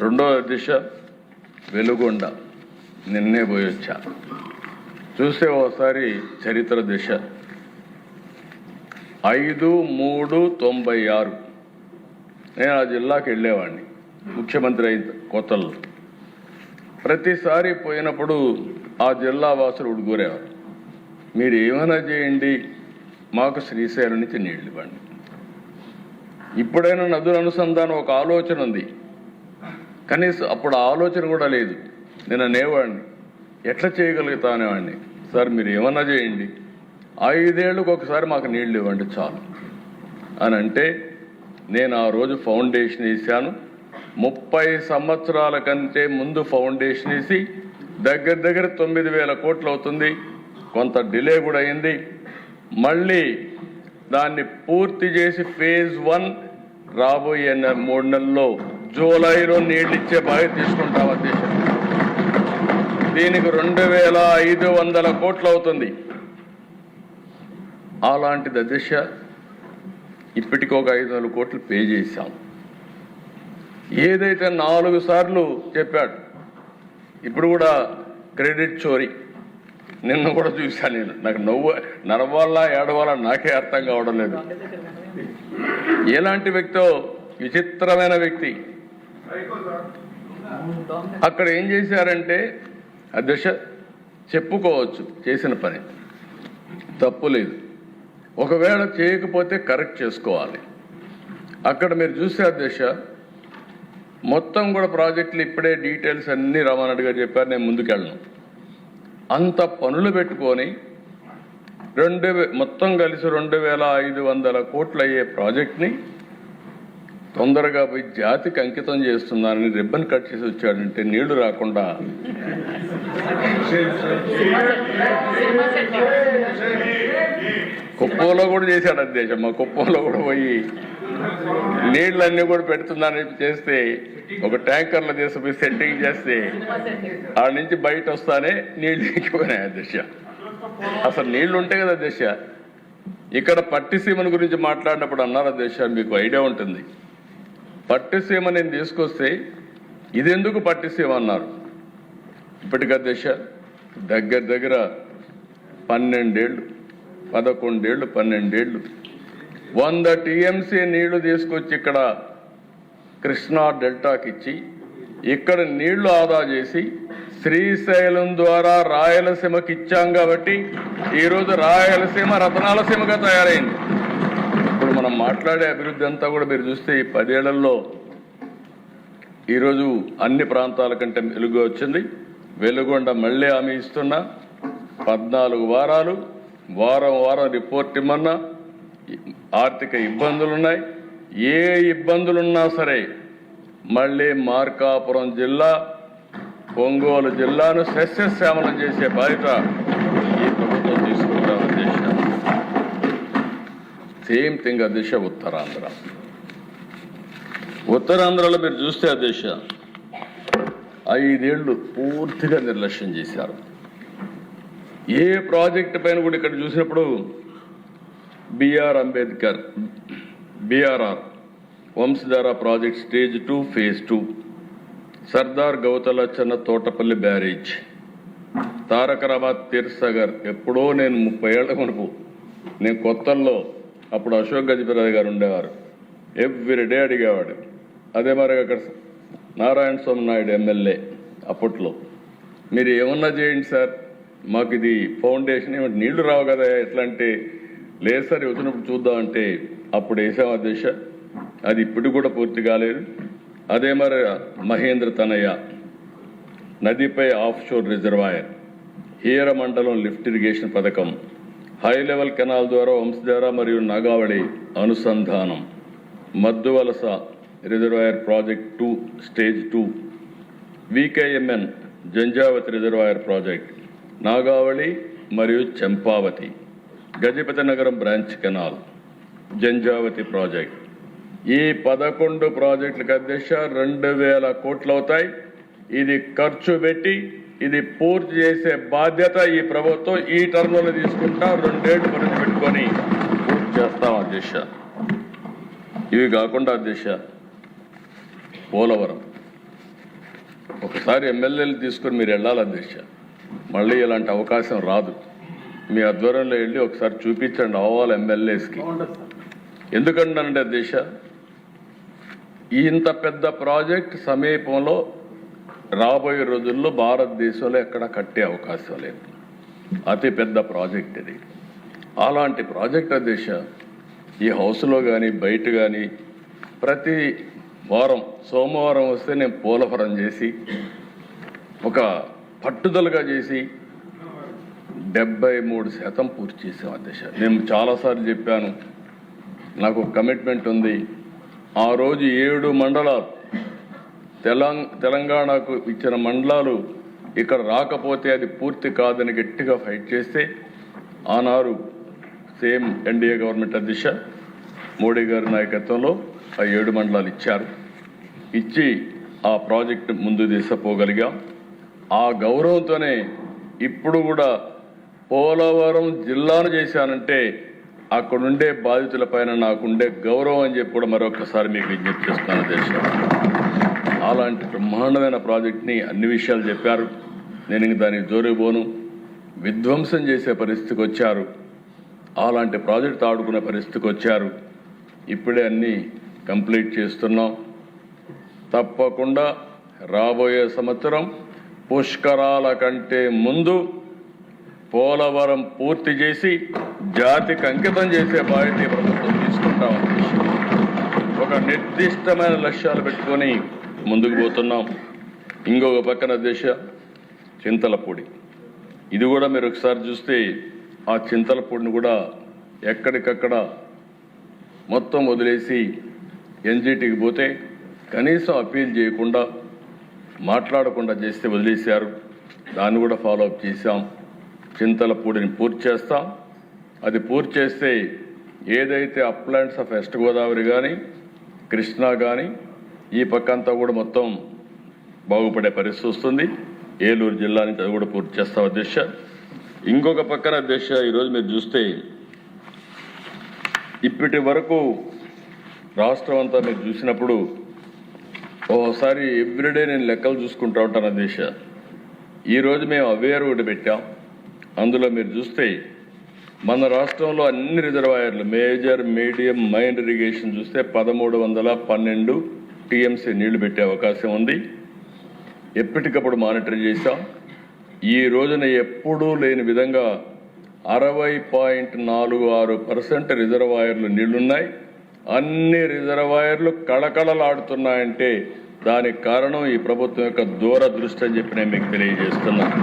రెండో దిశ వెలుగొండ నిన్నే పోయొచ్చా చూస్తే ఒకసారి చరిత్ర దిశ 5/3/96 నేను ఆ జిల్లాకి వెళ్ళేవాడిని ముఖ్యమంత్రి అయిన కొత్తల్లో. ప్రతిసారి పోయినప్పుడు ఆ జిల్లా వాసులు ఉడుగురేవారు, మీరు ఏమైనా చేయండి మాకు శ్రీశైలం నుంచి నీళ్ళు ఇవ్వండి. ఇప్పుడైనా నదుల అనుసంధానం ఒక ఆలోచన ఉంది, కనీసం అప్పుడు ఆలోచన కూడా లేదు. నేను అనేవాడిని ఎట్లా చేయగలుగుతా అనేవాడిని, సార్ మీరు ఏమన్నా చేయండి 5 ఏళ్ళకు ఒకసారి మాకు నీళ్ళు ఇవ్వండి చాలు అని అంటే, నేను ఆ రోజు ఫౌండేషన్ వేసాను. 30 సంవత్సరాల కంటే ముందు ఫౌండేషన్ వేసి దగ్గర 9,000 కోట్లు అవుతుంది. కొంత డిలే కూడా అయింది. మళ్ళీ దాన్ని పూర్తి చేసి ఫేజ్ 1 రాబోయే 3 నెలల్లో జూలైలో నీళ్ళు ఇచ్చే బాధ్యత తీసుకుంటాం అధ్యక్ష. దీనికి 2,500 కోట్లు అవుతుంది. అలాంటిది అధ్యక్ష ఇప్పటికి ఒక 500 కోట్లు పే చేశాం. ఏదైతే 4 సార్లు చెప్పాడు, ఇప్పుడు కూడా క్రెడిట్ చోరీ నిన్న కూడా చూశాను నేను. నాకు నడవాలా ఏడవాలా నాకే అర్థం కావడం లేదు. ఎలాంటి వ్యక్తో, విచిత్రమైన వ్యక్తి. అక్కడ ఏం చేశారంటే అధ్యక్ష చెప్పుకోవచ్చు చేసిన పని తప్పు లేదు, ఒకవేళ చేయకపోతే కరెక్ట్ చేసుకోవాలి. అక్కడ మీరు చూసే అధ్యక్ష మొత్తం కూడా ప్రాజెక్టులు ఇప్పుడే డీటెయిల్స్ అన్నీ రమణగా చెప్పారు, నేను ముందుకెళ్ళను. అంత పనులు పెట్టుకొని మొత్తం కలిసి 2,500 కోట్లు అయ్యే ప్రాజెక్ట్ని తొందరగా పోయి జాతికి అంకితం చేస్తున్నానని రిబ్బన్ కట్ చేసి వచ్చాడంటే నీళ్లు రాకుండా కుప్పంలో కూడా చేశాడు అధ్యక్ష. మా కుప్పంలో కూడా పోయి నీళ్ళన్నీ కూడా పెడుతున్నానని చేస్తే ఒక ట్యాంకర్లో తీసుకుపోయి సెట్టింగ్ చేస్తే ఆ నుంచి బయట వస్తానే నీళ్లు ఎక్కిపోయినాయి అధ్యక్ష. అసలు నీళ్లు ఉంటాయి కదా అధ్యక్ష. ఇక్కడ పట్టిసీమను గురించి మాట్లాడినప్పుడు అన్నారు అధ్యక్ష, మీకు ఐడియా ఉంటుంది. పట్టిసీమ నేను తీసుకొస్తే ఇదెందుకు పట్టిసీమ అన్నారు. ఇప్పటికి అధ్యక్ష దగ్గర 12 ఏళ్ళు 12 ఏళ్ళు 100 TMC నీళ్లు తీసుకొచ్చి ఇక్కడ కృష్ణా డెల్టాకి ఇచ్చి ఇక్కడ నీళ్లు ఆదా చేసి శ్రీశైలం ద్వారా రాయలసీమకి ఇచ్చాం. కాబట్టి ఈరోజు రాయలసీమ రతనాలసీమగా తయారైంది. ఇప్పుడు మనం మాట్లాడే అభివృద్ధి అంతా కూడా మీరు చూస్తే ఈ 10 ఏళ్లలో ఈరోజు అన్ని ప్రాంతాల కంటే వెలుగు వచ్చింది. వెలుగొండ మళ్ళీ హామీ ఇస్తున్నా, 14 వారాలు వారం రిపోర్ట్ ఇమ్మన్నా. ఆర్థిక ఇబ్బందులున్నాయి, ఏ ఇబ్బందులున్నా సరే మళ్ళీ మార్కాపురం జిల్లా, ఒంగోలు జిల్లాను సస్యశ్యామలం చేసే బాధ్యత ఈ ప్రభుత్వం తీసుకుంటాం అధ్యక్ష. సేమ్ థింగ్ అధ్యక్ష ఉత్తరాంధ్రలో మీరు చూస్తే అధ్యక్ష 5 ఏళ్ళు పూర్తిగా నిర్లక్ష్యం చేశారు. ఏ ప్రాజెక్టు పైన కూడా ఇక్కడ చూసినప్పుడు BRR Vamsadhara project stage 2 phase 2, Sardar గౌతల చెన్న తోటపల్లి బ్యారేజ్, తారకరాబాద్ తీర్సాగర్. ఎప్పుడో నేను 30 ఏళ్ల మునుపు నేను కొత్తల్లో అప్పుడు అశోక్ గజపతిరాజు గారు ఉండేవారు, ఎవ్రీడే అడిగేవాడు. అదే మరి అక్కడ నారాయణ స్వామి నాయుడు ఎమ్మెల్యే అప్పట్లో, మీరు ఏమన్నా చేయండి సార్ మాకు ఇది ఫౌండేషన్ ఏమంటే నీళ్లు రావు కదా ఎట్లా అంటే, లేదు సార్ వచ్చినప్పుడు చూద్దామంటే అప్పుడు వేసాం అధ్యక్ష. అది ఇప్పుడు కూడా పూర్తి కాలేదు. అదే మరి మహేంద్ర తనయ్య నదిపై ఆఫ్షోర్ రిజర్వాయర్, హీర మండలం లిఫ్ట్ ఇరిగేషన్ పథకం, హై లెవెల్ కెనాల్ ద్వారా వంశధార మరియు నాగావళి అనుసంధానం, Madduvalasa reservoir project 2 stage 2, VKMN Janjhavathi reservoir project, Nagavali మరియు చంపావతి, గజపతి నగరం బ్రాంచ్ కెనాల్, జంజావతి ప్రాజెక్ట్. ఈ 11 ప్రాజెక్టులకు అధ్యక్ష 2,000 కోట్లు అవుతాయి. ఇది ఖర్చు పెట్టి ఇది పూర్తి చేసే బాధ్యత ఈ ప్రభుత్వం ఈ టర్మ్లో తీసుకుంటా 2 ఏళ్ళు పని పెట్టుకొని పూర్తి చేస్తాం అధ్యక్ష. ఇవి కాకుండా అధ్యక్ష పోలవరం ఒకసారి ఎమ్మెల్యేలు తీసుకొని మీరు వెళ్ళాలి అధ్యక్ష, మళ్ళీ ఇలాంటి అవకాశం రాదు. మీ ఆధ్వర్యంలో వెళ్ళి ఒకసారి చూపించండి అవ్వాలి ఎమ్మెల్యేస్కి. ఎందుకంటే అధ్యక్ష, ఇంత పెద్ద ప్రాజెక్ట్ సమీపంలో రాబోయే రోజుల్లో భారతదేశంలో ఎక్కడ కట్టే అవకాశం లేదు. అతి పెద్ద ప్రాజెక్ట్ ఇది. అలాంటి ప్రాజెక్ట్ అధ్యక్ష ఈ హౌస్లో కానీ బయట కానీ ప్రతి వారం సోమవారం వస్తే నేను పోలవరం చేసి ఒక పట్టుదలగా చేసి 73% పూర్తి చేసాం అధ్యక్ష. నేను చాలాసార్లు చెప్పాను, నాకు కమిట్మెంట్ ఉంది. ఆ రోజు 7 మండలాలు తెలంగాణకు ఇచ్చిన మండలాలు ఇక్కడ రాకపోతే అది పూర్తి కాదని గట్టిగా ఫైట్ చేస్తే ఆనాడు సేమ్ ఎన్డీఏ గవర్నమెంట్ అధ్యక్ష మోడీ గారి నాయకత్వంలో ఆ 7 మండలాలు ఇచ్చారు. ఇచ్చి ఆ ప్రాజెక్టు ముందు తీసుకుపోగలిగాం. ఆ గౌరవంతోనే ఇప్పుడు కూడా పోలవరం జిల్లాను చేశానంటే అక్కడుండే బాధితులపైన నాకుండే గౌరవం అని చెప్పి కూడా మరొకసారి మీకు విజ్ఞప్తి చేస్తున్నాను అధ్యక్ష. అలాంటి బ్రహ్మాండమైన ప్రాజెక్ట్ని అన్ని విషయాలు చెప్పారు. నేను ఇంక దానికి జోరుపోను. విధ్వంసం చేసే పరిస్థితికి వచ్చారు. అలాంటి ప్రాజెక్ట్ ఆడుకునే పరిస్థితికి వచ్చారు. ఇప్పుడే అన్నీ కంప్లీట్ చేస్తున్నాం. తప్పకుండా రాబోయే సంవత్సరం పుష్కరాల కంటే ముందు పోలవరం పూర్తి చేసి జాతికి అంకితం చేసే బాధ్యత ప్రభుత్వం తీసుకుంటాం. ఒక నిర్దిష్టమైన లక్ష్యాలు పెట్టుకొని ముందుకు పోతున్నాం. ఇంకొక పక్కన దేశ చింతలపూడి, ఇది కూడా మీరు ఒకసారి చూస్తే ఆ చింతలపూడిని కూడా ఎక్కడికక్కడ మొత్తం వదిలేసి ఎన్జిటికి పోతే కనీసం అప్పీల్ చేయకుండా మాట్లాడకుండా చేస్తే వదిలేశారు. దాన్ని కూడా ఫాలో అప్ చేశాం. చింతలపూడిని పూర్తి చేస్తాం. అది పూర్తి చేస్తే ఏదైతే అప్లాంట్స్ ఆఫ్ వెస్ట్ గోదావరి కానీ కృష్ణా కానీ ఈ పక్కంతా కూడా మొత్తం బాగుపడే పరిస్థితి వస్తుంది. ఏలూరు జిల్లా నుంచి అది కూడా పూర్తి చేస్తాం అధ్యక్ష. ఇంకొక పక్కన అధ్యక్ష ఈరోజు మీరు చూస్తే ఇప్పటి వరకు రాష్ట్రం అంతా మీరు చూసినప్పుడు ఓసారి ఎవ్రీడే నేను లెక్కలు చూసుకుంటూ ఉంటాను అధ్యక్ష. ఈరోజు మేము అవేర్ ఒకటి పెట్టాం. అందులో మీరు చూస్తే మన రాష్ట్రంలో అన్ని రిజర్వాయర్లు మేజర్ మీడియం మైన్ ఇరిగేషన్ చూస్తే 1312 టీఎంసీ నీళ్లు పెట్టే అవకాశం ఉంది. ఎప్పటికప్పుడు మానిటర్ చేశాం. ఈ రోజున ఎప్పుడూ లేని విధంగా 60.46% రిజర్వాయర్లు నీళ్లున్నాయి. అన్ని రిజర్వాయర్లు కళకళలాడుతున్నాయంటే దానికి కారణం ఈ ప్రభుత్వం యొక్క దూరదృష్టి అని చెప్పి నేను మీకు తెలియజేస్తున్నాను.